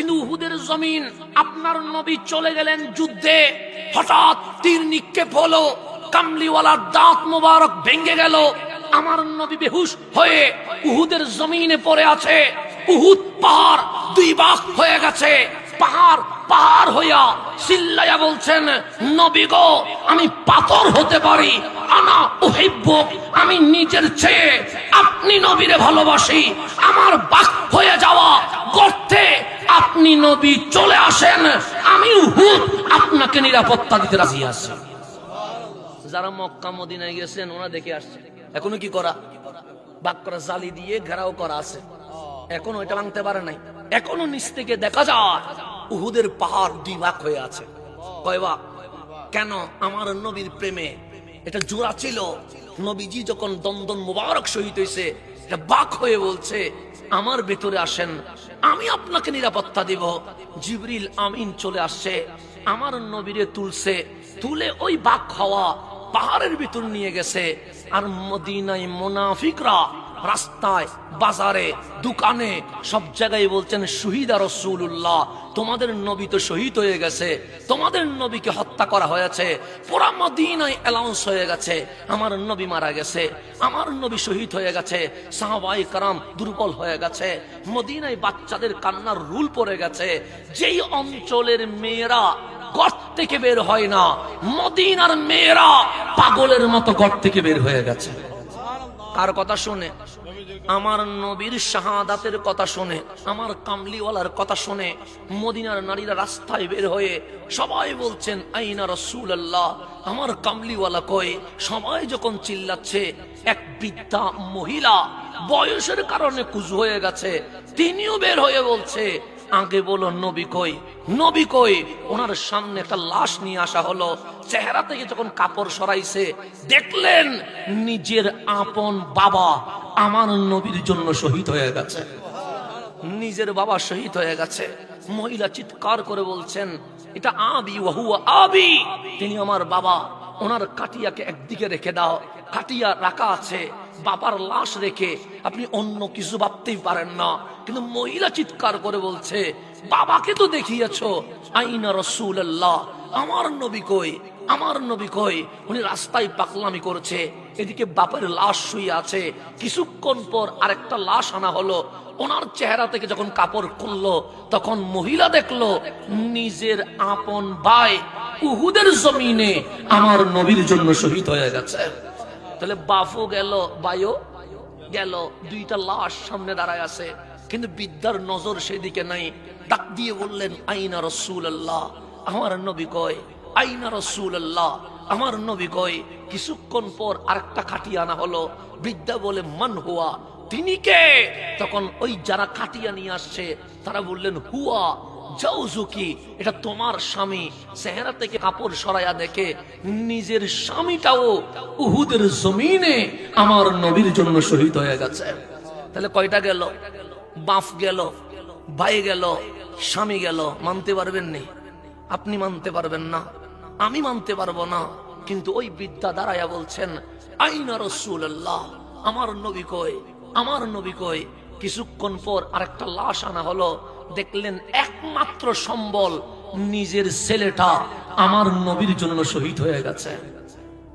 কিন্তু উহুদের জমিন, আপনার নবী চলে গেলেন যুদ্ধে, হঠাৎ তীর নিক্ষেপ হলো, কামলিওয়ালার দাঁত মোবারক ভেঙে গেল, আমার নবী বেহুশ হয়ে উহুদের জমিনে পড়ে আছে। উহুদ পাহাড় দুই ভাগ হয়ে গেছে, পাহাড় পাহাড় হইয়া চিল্লাইয়া বলছেন, নবী গো, আমি পাথর হতে পারি, আনা উহিব্বুক, আমি নিজের চেয়ে আপনি নবীরে ভালোবাসি, আমার ভাগ হয়ে যাওয়া গর্তে আপনি নবী চলে আসেন, আমি উহুদ আপনাকে নিরাপত্তা দিতে রাজি আছি। যারা মক্কা মদিনায় গেছেন ওরা দেখে আসছে, এখনো কি করা, ভাগ করা, জালি দিয়ে ঘেরাও করা আছে, এখনো এটা ভাঙতে পারে নাই। এখনো নিচ থেকে দেখা যায় উহুদের পাহাড় দুই ভাগ হয়ে আছে। কয় ভাগ? কেন? আমার নবীর প্রেমে এটা জোড়া ছিল। নবীজি যখন দন্দন মুবারক শহীদ হয়েছে, এটা ভাগ হয়ে বলছে, আমার ভেতরে আসেন, আমি আপনাকে নিরাপত্তা দিব। জিবরিল আমিন চলে আসছে, আমার নবীরে তুলছে, তুলে ওই ভাগ হওয়া পাহাড়ের ভিতর নিয়ে গেছে। আর মদিনায় মুনাফিকরা রাস্তায়, বাজারে, দোকানে, সব জায়গায় বলছেন, শহীদা রাসূলুল্লাহ, তোমাদের নবী তো শহীদ হয়ে গেছে, তোমাদের নবীকে হত্যা করা হয়েছে। পুরা মদিনায় অ্যানাউন্স হয়ে গেছে, আমার নবী মারা গেছে, আমার নবী শহীদ হয়ে গেছে। সাহাবায়ে কেরাম দুর্বল হয়ে গেছে, মদিনায় বাচ্চাদের কান্নার রুল পড়ে গেছে। যেই অঞ্চলের মেয়েরা গর্ত থেকে বের হয় না, মদিনার মেয়েরা পাগলের মতো গর্ত থেকে বের হয়ে গেছে। কার কথা শুনে? আমার নবীর শাহাদাতের কথা শুনে, আমার কামলিওয়ালার কথা শুনে মদিনার নারীরা রাস্তায় বের হয়ে সবাই বলছেন, আইনা রাসূলুল্লাহ, আমার কামলিওয়ালা কই? সবাই যখন চিল্লাচ্ছে, এক বৃদ্ধা মহিলা বয়সের কারণে কুজু হয়ে গেছে, তিনিও বের হয়ে বলছে, আগে বলো নবী কই, নবী কই? ওনার সামনে একটা লাশ নিয়ে আসা হলো। চেহারা থেকে যখন কাপড় সরাইছে, দেখলেন নিজের আপন বাবা আমার নবীর জন্য শহীদ হয়ে গেছে, নিজের বাবা শহীদ হয়ে গেছে। মহিলা চিৎকার করে বলছেন, এটা আবি ওয়া হুয়া আবি, তিনি আমার বাবা। ওনার কাটিয়াকে একদিকে রেখে দাও, কাটিয়া রাখা আছে, বাবার লাশ রেখে আপনি অন্য কিছু ভাবতেই পারেন না। কিন্তু মহিলা চিৎকার করে বলছে, বাবাকে তো দেখিয়েছো, আইনা রাসূলুল্লাহ, আমার নবী কই, আমার নবী কই? উনি রাস্তায় পাগলামি করছে, এদিকে বাপের লাশ শুয়ে আছে। কিছুক্ষণ পর আরেকটা লাশ আনা হলো, ওনার চেহারা থেকে যখন কাপড় খুললো, তখন মহিলা দেখলো নিজের আপন ভাই উহুদের জমিনে আমার নবীর জন্য শহীদ হয়ে গেছে। তাহলে বাপও গেল, ভাইও গেল, দুইটা লাশ সামনে দাঁড়ায় আছে, কিন্তু বিদ্যার নজর সেদিকে নাই। ডাক দিয়ে বললেন, আইনা রাসূলুল্লাহ, আমার নবী কই? আইনা রাসূলুল্লাহ, আমার নবী কই? কিছুক্ষণ পর আরেকটা খাটিয়া আনা হলো। বৃদ্ধা বলে, মান হুয়া, তিনি কে? তখন ওই যারা খাটিয়া নিয়ে আসছে তারা বললেন, হুয়া জাউজুকি, এটা তোমার স্বামী। চেহারা থেকে কাপড় সরাইয়া দেখে নিজের স্বামীটাও উহুদের জমিনে আমার নবীর জন্য শহীদ হয়ে গেছে। তাহলে কয়টা গেল? বাপ গেল, ভাই গেল, স্বামী গেল। মানতে পারবেন নি? আপনি মানতে পারবেন না, আমি মানতে পারবো না। কিন্তু ওই বৃদ্ধা দাঁড়াইয়া বলছেন, আইনা রাসূলুল্লাহ, আমার নবী কই, আমার নবী কই? কিছুক্ষণ পর আরেকটা লাশ আনা হলো। দেখলেন একমাত্র সম্বল নিজের ছেলেটা আমার নবীর জন্য শহীদ হয়ে গেছে।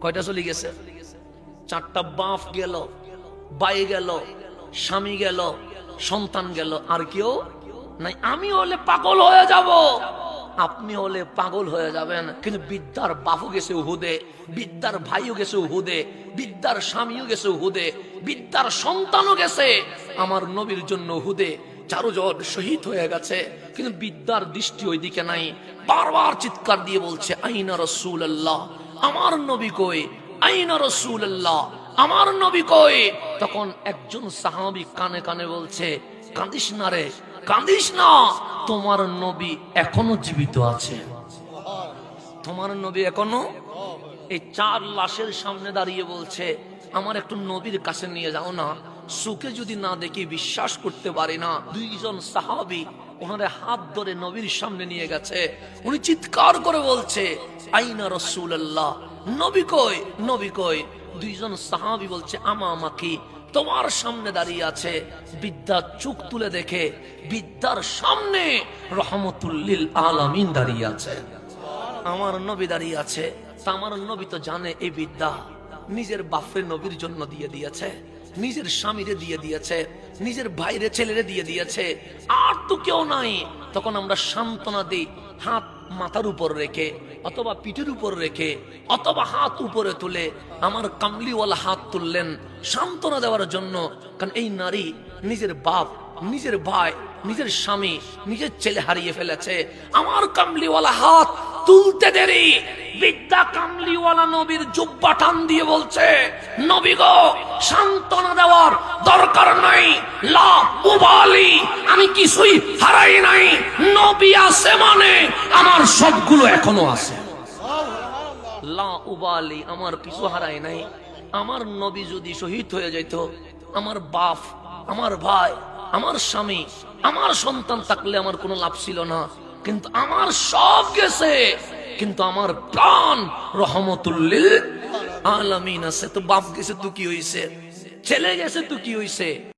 কয়টা চলে গেছে? চারটা। বাপ গেল, ভাই গেল, স্বামী গেল, সন্তান গেল, আর কেউ নাই। আমি হলে পাগল হয়ে যাব, আপনি হলে পাগল হয়ে যাবেন। কিন্তু বিদ্যার বাপও গেছে উহুদে, বিদ্যার ভাইও গেছে উহুদে, বিদ্যার স্বামীও গেছে উহুদে, বিদ্যার সন্তানও গেছে আমার নবীর জন্য উহুদে। চারজন শহীদ হয়ে গেছে, কিন্তু বিদ্যার দৃষ্টি ওইদিকে নাই। বারবার চিৎকার দিয়ে বলছে, আইনা রাসূলুল্লাহ, আমার নবী কই? আইনা রাসূলুল্লাহ, আমার নবী কই? তখন একজন সাহাবী কানে কানে বলছে, কাঁদিস না রে, কাঁদিস না, তোমার নবী এখনো জীবিত আছে, তোমার নবী এখনো। এই চার লাশের সামনে দাঁড়িয়ে বলছে, আমার একটু নবীর কাছে নিয়ে যাও না, চোখে যদি না দেখি বিশ্বাস করতে পারি না। দুইজন সাহাবী ওনারে হাত ধরে নবীর সামনে নিয়ে গেছে। উনি চিৎকার করে বলছে, আইনা রাসূলুল্লাহ, নবী কই, নবী কই? দুইজন সাহাবী বলছে, আমা আমাকি তোমার সামনে দাঁড়িয়ে আছে, বিদ্যা চোখ তুলে দেখে বিদ্যার সামনে রহমতুল লিল আলামিন দাঁড়িয়ে আছে, আমার নবী দাঁড়িয়ে আছে। তা আমার নবী তো জানে এই বিদ্যা নিজের বাপরে নবীর জন্য দিয়ে দিয়েছে, নিজের স্বামীরে দিয়ে দিয়েছে, নিজের ভাইরে ছেলেরে দিয়ে দিয়েছে, আর তো কেউ নাই। তখন আমরা সান্ত্বনা দিই, হাত মাথার উপর রেখে অথবা পিঠের উপর রেখে অথবা হাত উপরে তুলে। আমার কামলিওয়ালা হাত তুললেন সান্ত্বনা দেওয়ার জন্য, কারণ এই নারী নিজের বাপ, নিজের ভাই, নিজের স্বামী, নিজের ছেলে হারিয়ে ফেলেছে। আমার কামলিওয়ালা হাত তুলতে দেরি, বিদ্যা কামলিওয়ালা নবীর জুব্বা টান দিয়ে বলছে, নবী গো, সান্ত্বনা দেওয়ার দরকার নাই, লা উবালি, আমি কিছুই হারাই নাই, নবী আছে মানে আমার সবগুলো এখনো আছে। লা উবালি, আমার কিছু হারাই নাই। আমার নবী যদি শহীদ হয়ে যেত, আমার বাপ, আমার ভাই, আমার স্বামী, আমার সন্তান থাকলে আমার কোনো লাভ ছিল না, কিন্তু আমার সব গেছে, কিন্তু আমার প্রাণ রহমতুল লিল আলামিন আছে। তো বাপ গেছে তো কি হইছে, ছেলে গেছে তো কি হইছে,